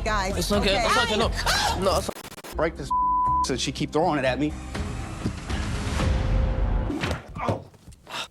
guys. It's okay. It's okay. No, no. It's... Break this since she keep throwing it at me. Oh.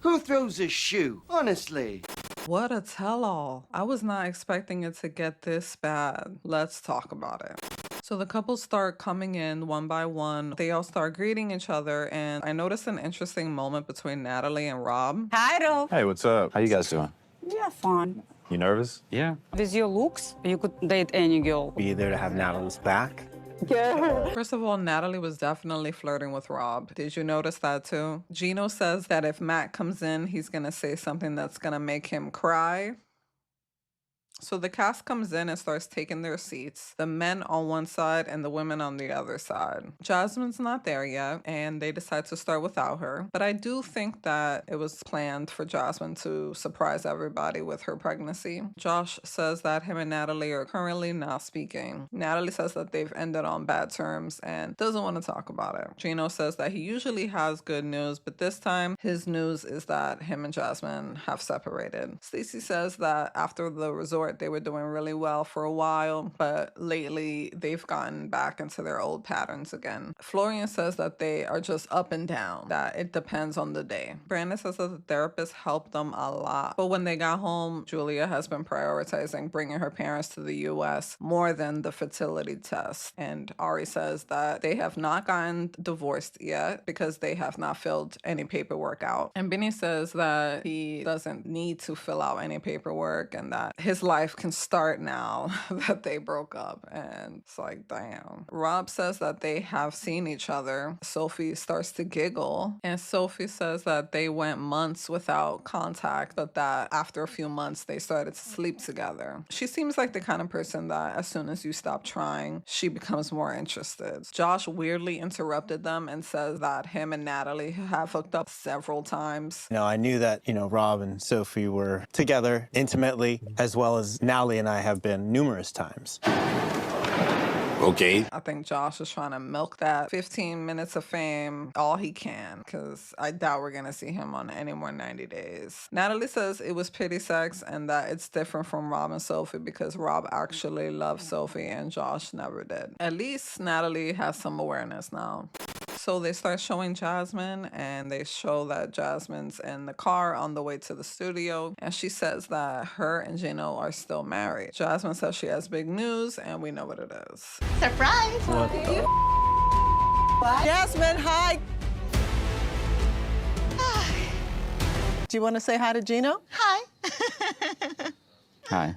Who throws a shoe? Honestly. What a tell-all. I was not expecting it to get this bad. Let's talk about it. So the couples start coming in one by one. They all start greeting each other, and I noticed an interesting moment between Natalie and Rob. Hi, Rob. Hey, what's up? How you guys doing? Yeah, fun. You nervous? Yeah. With your looks, you could date any girl. Be there to have Natalie's back. Yeah. First of all, Natalie was definitely flirting with Rob. Did you notice that too? Gino says that if Matt comes in, he's gonna say something that's gonna make him cry. So the cast comes in and starts taking their seats, the men on one side and the women on the other side. Jasmine's not there yet, and they decide to start without her. But I do think that it was planned for Jasmine to surprise everybody with her pregnancy. Josh says that him and Natalie are currently not speaking. Natalie says that they've ended on bad terms and doesn't want to talk about it. Gino says that he usually has good news, but this time his news is that him and Jasmine have separated. Stacey says that after the resort, they were doing really well for a while, but lately they've gotten back into their old patterns again. Florian says that they are just up and down, that it depends on the day. Brandon says that the therapist helped them a lot, but when they got home, Julia has been prioritizing bringing her parents to the US more than the fertility test. And Ari says that they have not gotten divorced yet because they have not filled any paperwork out. And Benny says that he doesn't need to fill out any paperwork and that his life can start now that they broke up. And it's like, damn. Rob says that they have seen each other. Sophie starts to giggle, and Sophie says that they went months without contact, but that after a few months they started to sleep together. She seems like the kind of person that as soon as you stop trying, she becomes more interested. Josh weirdly interrupted them and says that him and Natalie have hooked up several times. You know, I knew that, Rob and Sophie were together intimately, as well as Natalie and I have been numerous times. Okay. I think Josh is trying to milk that 15 minutes of fame all he can, because I doubt we're going to see him on any more 90 days. Natalie says it was pity sex and that it's different from Rob and Sophie because Rob actually loved Sophie and Josh never did. At least Natalie has some awareness now. So they start showing Jasmine, and they show that Jasmine's in the car on the way to the studio, and she says that her and Gino are still married. Jasmine says she has big news, and we know what it is. Surprise! What the? Jasmine, hi. Do you want to say hi to Gino? Hi. Hi.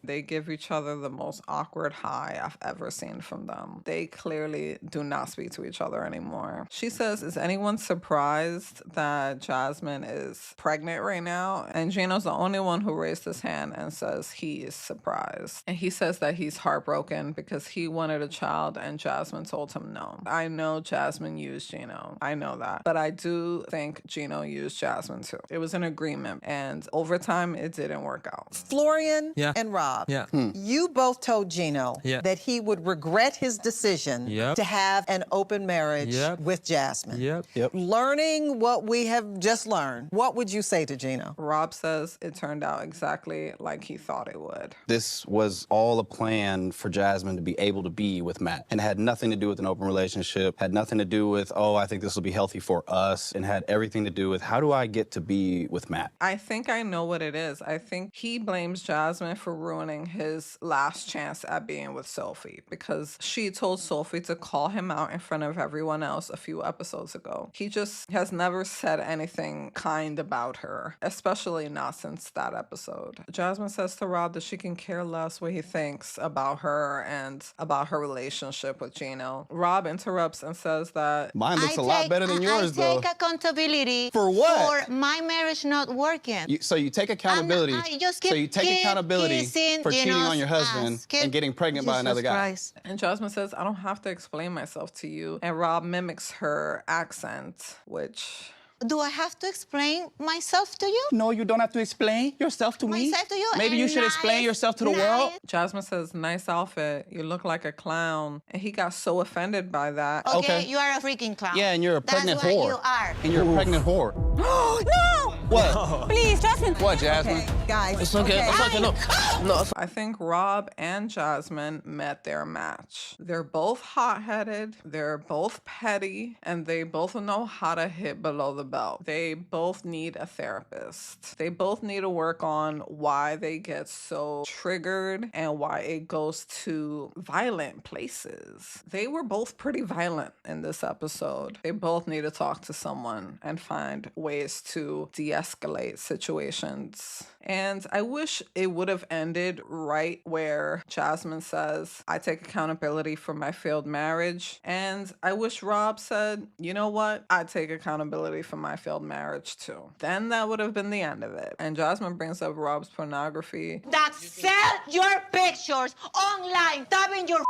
They give each other the most awkward hi I've ever seen from them. They clearly do not speak to each other anymore. She says, is anyone surprised that Jasmine is pregnant right now? And Gino's the only one who raised his hand and says he is surprised. And he says that he's heartbroken because he wanted a child and Jasmine told him no. I know Jasmine used Gino. I know that. But I do think Gino used Jasmine too. It was an agreement, and over time it didn't work out. Florian and Rob. Yeah. You both told Gino Yeah. that he would regret his decision Yep. to have an open marriage Yep. with Jasmine. Yep. Learning what we have just learned, what would you say to Gino? Rob says it turned out exactly like he thought it would. This was all a plan for Jasmine to be able to be with Matt, and had nothing to do with an open relationship, had nothing to do with, oh, I think this will be healthy for us, and had everything to do with, how do I get to be with Matt? I think I know what it is. I think he blames Jasmine for ruining his last chance at being with Sophie because she told Sophie to call him out in front of everyone else a few episodes ago. He just has never said anything kind about her, especially not since that episode. Jasmine says to Rob that she can care less what he thinks about her and about her relationship with Gino. Rob interrupts and says that Mine looks a lot better than yours, though. I take accountability For what? for my marriage not working. So you take accountability. I just keep, So you take accountability kissing for cheating on your husband ass. and getting pregnant by another guy. Christ. And Jasmine says, I don't have to explain myself to you. And Rob mimics her accent, which... Do I have to explain myself to you? No, you don't have to explain yourself to me. Myself to you? Maybe you should explain yourself to the world. Jasmine says, nice outfit. You look like a clown. And he got so offended by that. Okay, you are a freaking clown. Yeah, and you're a pregnant That's whore. what you are. And you're a pregnant whore. No! What? Please, Jasmine. What, Jasmine? Okay. Guys, It's okay. It's okay. No, no. It's I think Rob and Jasmine met their match. They're both hot-headed, they're both petty, and they both know how to hit below the belt. They both need a therapist. They both need to work on why they get so triggered and why it goes to violent places. They were both pretty violent in this episode. They both need to talk to someone and find ways to de-escalate situations. And I wish it would have ended right where Jasmine says, I take accountability for my failed marriage. And I wish Rob said, you know what? I take accountability for my failed marriage too. Then that would have been the end of it. And Jasmine brings up Rob's pornography. That sell your pictures online, tapping your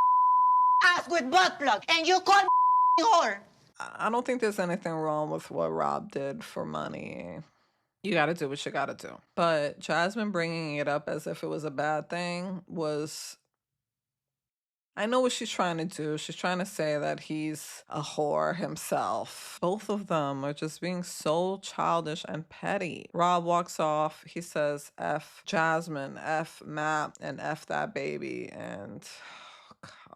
ass with butt plug, and you call me whore. I don't think there's anything wrong with what Rob did for money. You gotta do what you gotta do. But Jasmine bringing it up as if it was a bad thing was... I know what she's trying to do. She's trying to say that he's a whore himself. Both of them are just being so childish and petty. Rob walks off. He says, F Jasmine, F Matt, and F that baby. And...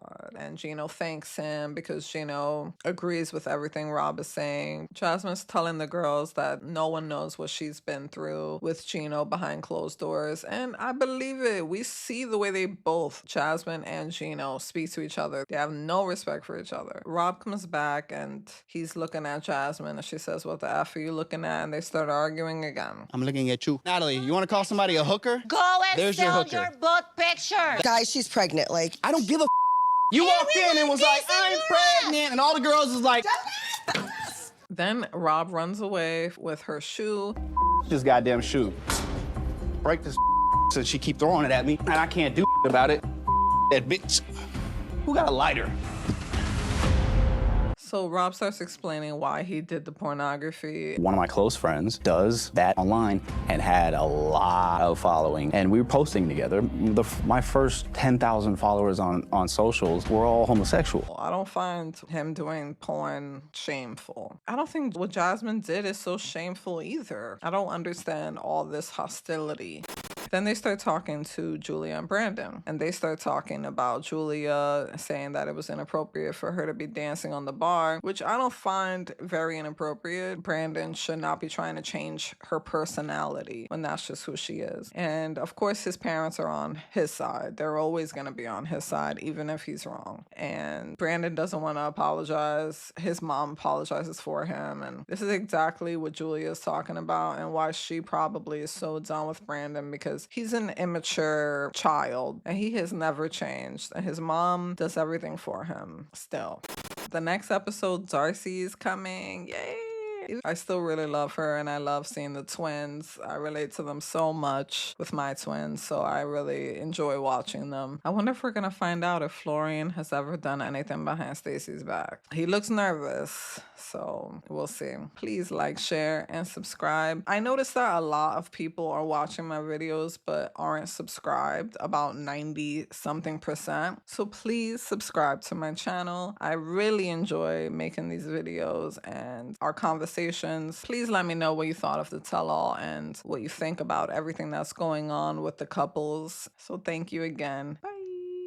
God. And Gino thanks him because Gino agrees with everything Rob is saying. Jasmine's telling the girls that no one knows what she's been through with Gino behind closed doors. And I believe it. We see the way they both, Jasmine and Gino, speak to each other. They have no respect for each other. Rob comes back and he's looking at Jasmine and she says, what the F are you looking at? And they start arguing again. I'm looking at you. Natalie, you want to call somebody a hooker? Go and There's your sell hooker. your butt picture. Guys, she's pregnant. Like, I don't give a You walked in and was like, I'm pregnant. And all the girls was like, Then Rob runs away with her shoe. this goddamn shoe. Break this so she keep throwing it at me. And I can't do about it. That bitch. Who got a lighter? So Rob starts explaining why he did the pornography. One of my close friends does that online and had a lot of following. And we were posting together. My first 10,000 followers on socials were all homosexual. I don't find him doing porn shameful. I don't think what Jasmine did is so shameful either. I don't understand all this hostility. Then they start talking to Julia and Brandon. And they start talking about Julia saying that it was inappropriate for her to be dancing on the bar, which I don't find very inappropriate. Brandon should not be trying to change her personality when that's just who she is. And of course, his parents are on his side. They're always going to be on his side, even if he's wrong. And Brandon doesn't want to apologize. His mom apologizes for him. And this is exactly what Julia is talking about and why she probably is so done with Brandon, because he's an immature child and he has never changed. And his mom does everything for him still. The next episode, Darcy is coming. Yay! I still really love her and I love seeing the twins. I relate to them so much with my twins, so I really enjoy watching them. I wonder if we're gonna find out if Florian has ever done anything behind Stacy's back. He looks nervous, so we'll see. Please like, share, and subscribe. I noticed that a lot of people are watching my videos but aren't subscribed, about 90-something%. So please subscribe to my channel. I really enjoy making these videos and our conversations. Please let me know what you thought of the tell-all and what you think about everything that's going on with the couples. So thank you again. Bye.